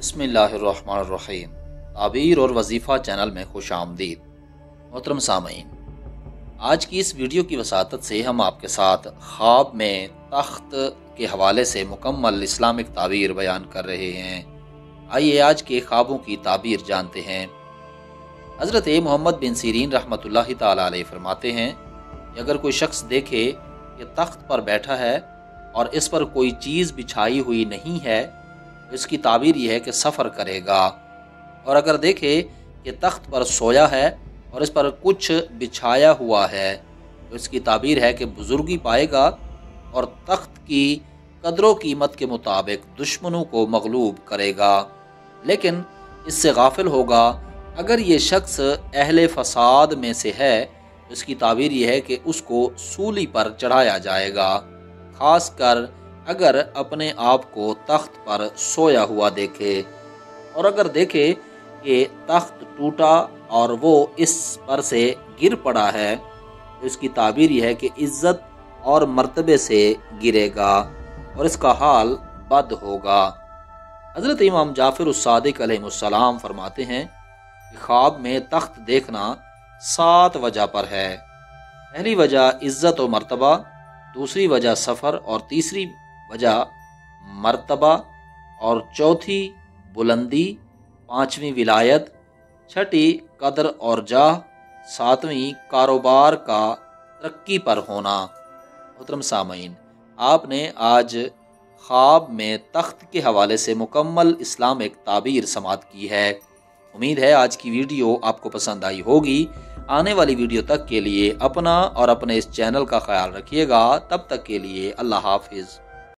بسم اللہ الرحمن الرحیم۔ تعبیر اور وظیفہ چینل میں خوش آمدید۔ محترم سامعین، آج کی اس ویڈیو کی وساطت سے ہم آپ کے ساتھ خواب میں تخت کے حوالے سے مکمل اسلامک تعبیر بیان کر رہے ہیں۔ آئیے آج کے خوابوں کی تعبیر جانتے ہیں۔ حضرت محمد بن سیرین رحمۃ اللہ تعالیٰ علیہ فرماتے ہیں کہ اگر کوئی شخص دیکھے کہ تخت پر بیٹھا ہے اور اس پر کوئی چیز بچھائی ہوئی نہیں ہے، اس کی تعبیر یہ ہے کہ سفر کرے گا، اور اگر دیکھے کہ تخت پر سویا ہے اور اس پر کچھ بچھایا ہوا ہے تو اس کی تعبیر ہے کہ بزرگی پائے گا اور تخت کی قدر و قیمت کے مطابق دشمنوں کو مغلوب کرے گا، لیکن اس سے غافل ہوگا۔ اگر یہ شخص اہل فساد میں سے ہے تو اس کی تعبیر یہ ہے کہ اس کو سولی پر چڑھایا جائے گا، خاص کر اگر اپنے آپ کو تخت پر سویا ہوا دیکھے، اور اگر دیکھے کہ تخت ٹوٹا اور وہ اس پر سے گر پڑا ہے تو اس کی تعبیر یہ ہے کہ عزت اور مرتبے سے گرے گا اور اس کا حال بد ہوگا۔ حضرت امام جعفر الصادق علیہ السلام فرماتے ہیں کہ خواب میں تخت دیکھنا 7 وجہ پر ہے۔ پہلی وجہ عزت و مرتبہ، دوسری وجہ سفر، اور تیسری وجہ مرتبہ، اور چوتھی بلندی، پانچویں ولایت، چھٹی قدر اور جاہ، ساتویں کاروبار کا ترقی پر ہونا۔ محترم سامعین، آپ نے آج خواب میں تخت کے حوالے سے مکمل اسلامک تعبیر سماعت کی ہے۔ امید ہے آج کی ویڈیو آپ کو پسند آئی ہوگی۔ آنے والی ویڈیو تک کے لیے اپنا اور اپنے اس چینل کا خیال رکھیے گا۔ تب تک کے لیے اللہ حافظ۔